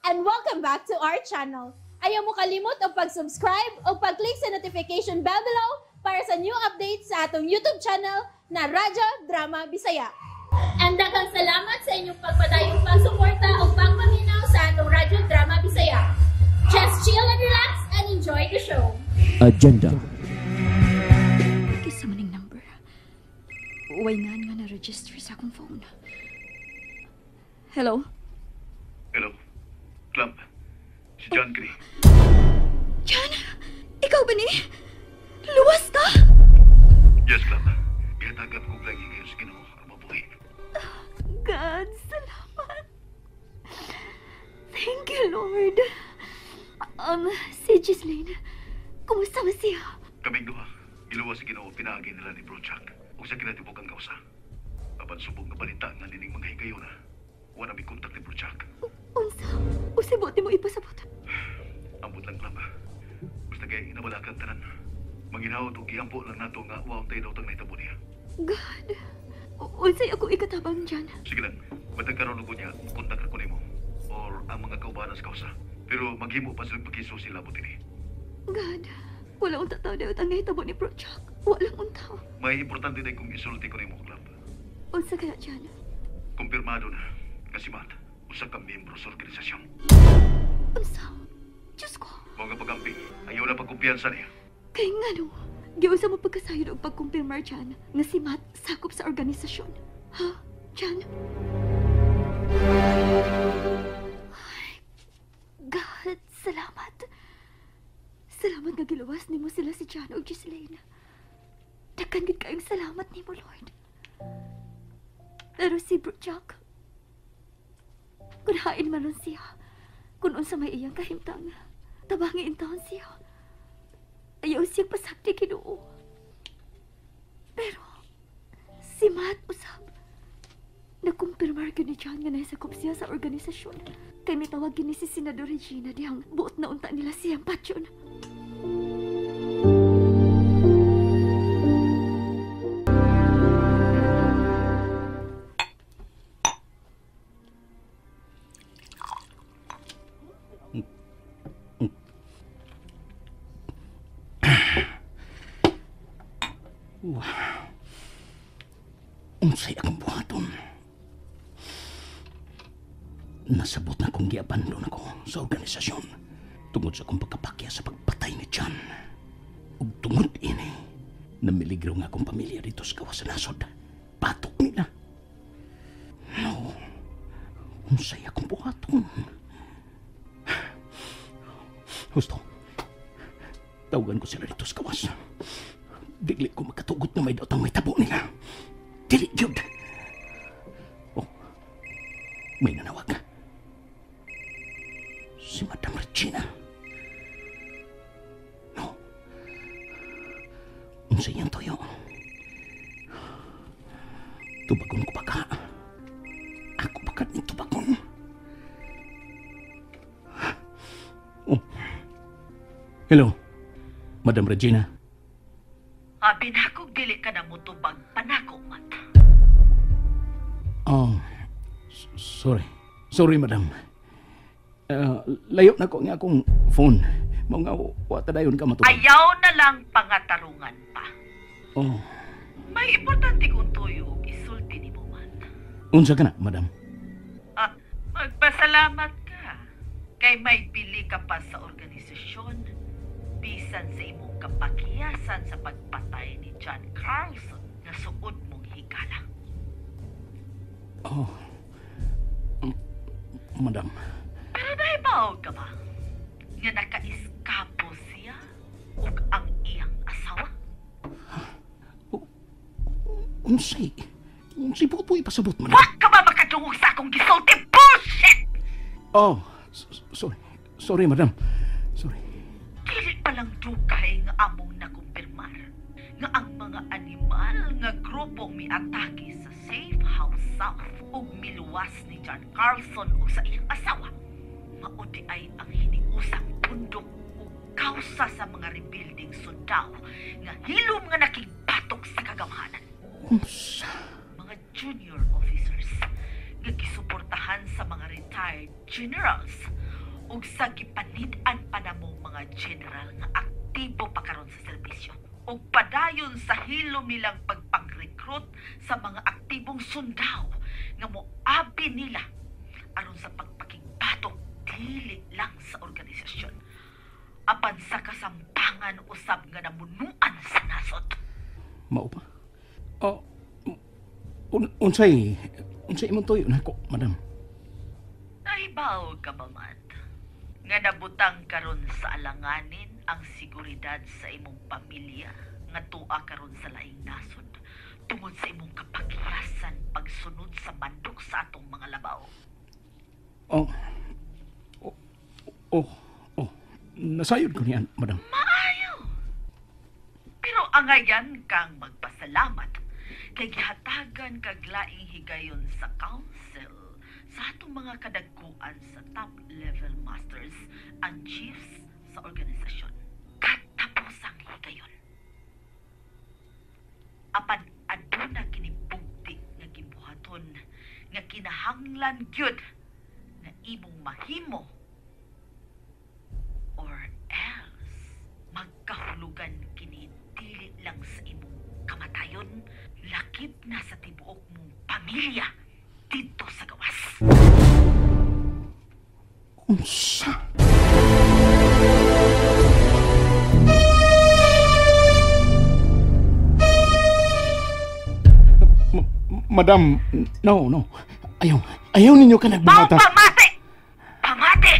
and welcome back to our channel. Ayaw mo kalimot o pag-subscribe o pag-click sa notification bell below para sa new updates sa atong YouTube channel na Radyo Drama Bisaya. And daghang salamat sa inyong pagpadayong pagsuporta o pagpaminaw sa atong Radyo Drama Bisaya. Just chill and relax and enjoy the show. Agenda. Kisa maning number. Uway nga na-register sa akong phone. Hello? Hello, Clump. Si John Gray. John? Ikaw ba ni? Luwas ka? Yes, Clump. Ihatagap ko lagi ngayon sa Ginoo ang mabuhay. God, salamat. Thank you, Lord. Si Gislaine, kumusta ba siya? Kaming duha, iluwa sa Ginoo pinaagi nila ni Bro Chuck. Kung sa kinatibok ang kausa. Apan subong nga balita nga nining mga higayon na. Wala may kontak ni Bro Chuck. Unsa? Usibot mo ipasabot. Ambot lang, Clump. Basta kaya inabalakan tanan. Manginhaw o giampo lang nato nga waong tayo daw tang naitabo niya. God. Unsay ako ikatabang dyan? Sige lang, matagkaroon ko niya, kontak ako nimo. Or ang mga kaubanan sa kausa. Pero maghimo pa silang pagkiso sila mo din. God. Wala unta tao daw ang nahitabo ni Bro Chuck. Walang untaw. May importante din kung isulti ko nimo, Clump. Unsa kaya dyan? Kumpirmado na nga si Matt, usa ka miyembro sa organisasyon. Unsa? Diyos ko. Mga pagamping, ayaw na pagkumpiyansa niya. Kaya nga no, giusa mo pagkasayod o pagkumpirmar dyan nga si Matt sakop sa organisasyon. Ha? Dyan? Ay, God, salamat. Salamat nga giluwas ni mo sila si John o Gislaine. Dakan gid kayong salamat ni mo, Lord. Pero si Bro Chuck, kung hain man ron siya, kung unsa may iyang kahimtang, tabangin taon siya. Ayaw siyang pasakti Ginoo. Pero, si Matt usab, nagkumpirmar ko ni John nga naisakop siya sa organisasyon. Kaya may tawag ni si Senador Regina dihang buot na unta nila siyang patyon. Unsay akong buhaton. Nasabot na kong giabandon ako sa organisasyon tungod sa akong pagkapakya sa pagpatay ni John. Ug tungod ini, namiligro nga akong pamilya dito sa gawas sa nasod. Patok nila. No, unsay akong buhaton. Gusto, tawagan ko sila dito sa gawas. Digli ko magkatugot na may daotang may tabo nila. Dili yun. Oh, may nanawag. Si Madam Regina. No. Unsa iyang toyo? Tubagon ko baka. Ako bakat ni tubagon. Oh. Hello, Madam Regina. Abi na akong dili ka na mutubag panako, Matt. Oh, sorry. Sorry, madam. Layo na ko nga akong phone. Mga wata dayon ka matubag. Ayaw na lang pangatarungan pa. Oh, May importante kong tuyo ug isulti ni mo, Matt. unsa ka na, madam? Magpasalamat ka. Kay may pili ka pa sa organisasyon. Bisan sa imong kapakiyasan sa pagpatay ni John Carlson na suod mong higala. Oh, madam. Pero nahibaw ka ba? Nga naka-iskapo siya ug ang iyang asawa? Unsay po ipasabot, madam? Wa ka ba makadungog sa akong gisulti? Bullshit! Oh, sorry. Sorry, madam. Sorry. Dili palang dugay nga among nakumpirmar nga ang mga animal nga grupong miatake sa Safe House South ug miluwas ni John Carlson ug sa iyang asawa. Maudi ay ang hiniusang bundok ug kausa sa mga rebuilding sundao nga hilom nga nakigbatok sa kagawhanan. Unsa? Mga junior officers nga gisuportahan sa mga retired generals ug sa gipanid-an pa namong mga general nga aktibo pa karon sa serbisyo ug padayon sa hilom nilang pagpang-recruit sa mga aktibong sundao nga moabi nila aron sa pagpakigbatok dili lang sa organisasyon apan sa kasamtangan usab nga namunuan sa nasod. Mao ba? Oh, unsay imong tuyo nako, madam? Nahibaw ka ba, Matt? Nga nabutang karon sa alanganin ang seguridad sa imong pamilya nga tuwa karon sa laing nasod tungod sa imong kapakyasan pagsunod sa mandok sa atong mga labaw. Oh. Nasayod ko niyan, madam. Maayo! Pero angayan kang magpasalamat kay gihatagan kag laing higayon sa council sa atong mga kadagkuan sa top-level masters and chiefs sa organisasyon. Katapusang higayon. Apan aduna kini bugti nga gibuhaton nga kinahanglan gyud nga imong mahimo or else magkahulugan kini dili lang sa imong kamatayon lakip na sa tibuok mong pamilya dito sa gawas. Unsa? Madam, no. Ayaw ninyo ka nagbangata. Pamati! Pamati!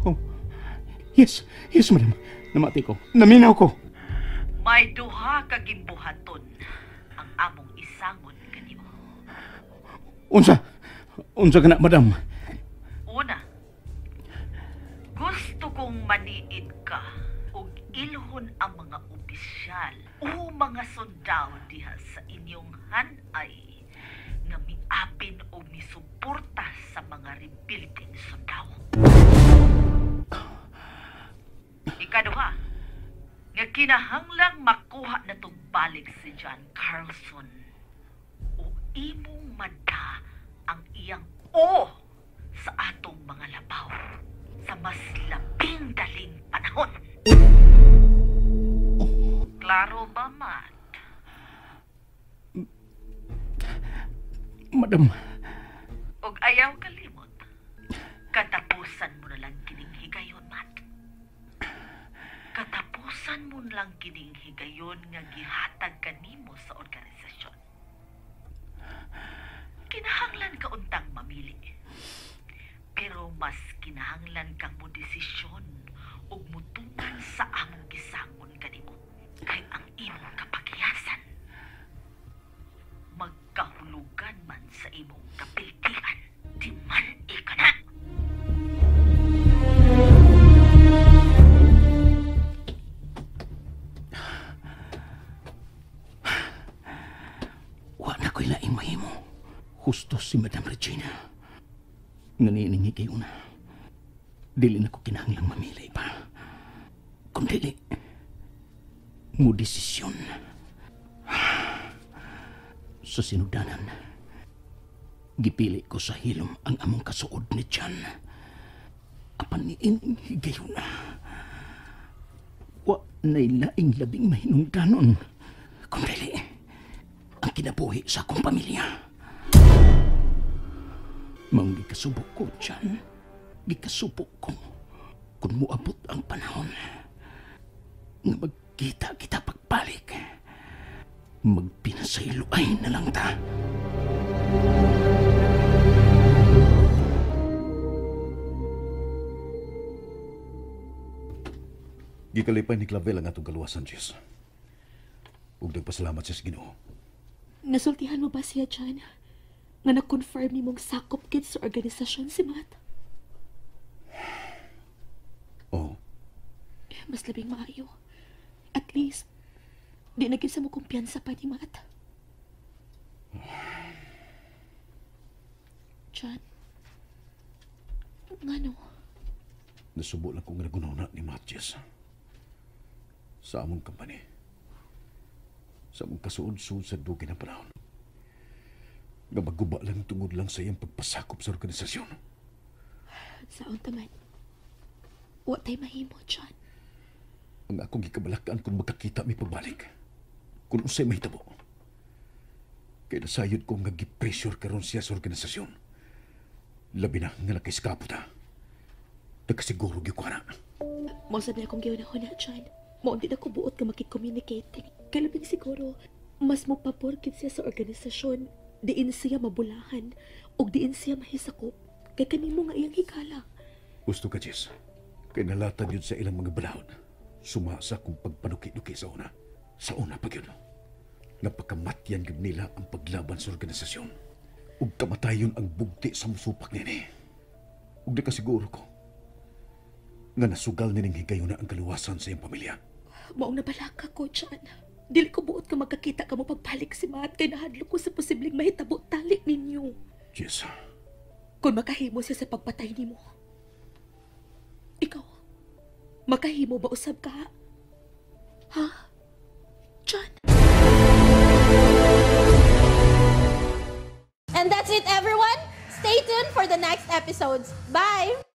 Oh, yes, madam. Namati ko. Naminaw ko. May duha ka gimbuhaton ang among isangon kanimo. Unsa ka na, madam? Una, gusto kong maniid ka ug ilhon ang mga opisyal o mga sundao diha sa inyong hanay nga miapin o misuporta sa mga rebuilding sundao. Ikaduha, nga kinahanglang makuha na tong balik si John Carlson o imong mada ang iyang o sa atong mga labaw sa mas labing daling panahon. Klaro ba, Matt? Madam, Og ayaw kalimot, katapusan mo na lang kining higayon, Matt. Katapusan mo na lang kining higayon nga gihatag kanimo sa organisasyon. Kinahanglan ka untang mamili. Pero mas kinahanglan kang mo desisyon ug mutungan sa among gisangon kanimo. Kay ang imong kapakyasan magkahulugan man sa imong kapiltian. Di man ika na. wa na ko'y laing mahimo. Husto si Madam Regina. Nganiningi kayo na. Dili na ko kinahanglang mamili pa. Kung dili, mo desisyon. Sa sinudanan, gipili ko sa hilom ang among kasuod ni Jan. Apan niining higayon na. Wa na'y laing labing mahinungdanon. Kung dili, ang kinabuhi sa akong pamilya. Maong gikasubok ko, Jan. Gikasubok ko. Kung muabot ang panahon nga magkita kita pagbalik, magpinasayloay na lang ta. Gikalipay ni Clavel ang atong kaluwasan, Jess. Ug nagpasalamat siya sa Ginoo. Nasultihan mo ba siya, John? Nga na-confirm ni mong sakop kit sa organisasyon si Matt? Oo. Mas labing maayo. At least, di naging sa mo kumpiyansa pa ni Matt. John? Ngano? Nasubo lang kong nagununa ni Matt, Jess. Sa among kampanya. Sa among kasuod-suod sa dugi na panahon. Nga maguba lang tungod lang sa iyang pagpasakop sa organisasyon. Saon taman. Wa tay mahimo, John. Ang akong gikabalakan kung magkakita may pagbalik. Kung usay mahitabo. Kaya nasayod ko nga gipressure karon siya sa organisasyon. Labi na nga nakaiskapo ta. Nagkasiguro gyud ko ana. Mao na akong giunahon na, John. Mao di na ko buot ka makikommunicate. Kaya labing siguro, mas mo paporkit siya sa organisasyon. Diin siya mabulahan o diin siya mahisakop. Kaya kanimo nga iyang higala. Gusto ka, Jess. Kaya nalatan yun sa ilang mga balahon. Sumasa kung pagpanuki-nuki sa una. Sa una pag yun. Napakamatyan yun nila ang paglaban sa organisasyon. Ug kamatayon ang bugti sa musupak nini. Ug nakasiguro ko nga nasugal nining higayon na ang kaluwasan sa iyong pamilya. Maong nabalaka ko, John. Dili ko buot ka magkakita ka mo pagbalik si Matt kay nahadlo ko sa posibleng mahitabo tali ninyo. Jess, Kung makahimo siya sa pagpatay nimo. Ikaw, makahimo ba usab ka? Ha? John? And that's it, everyone. Stay tuned for the next episodes. Bye!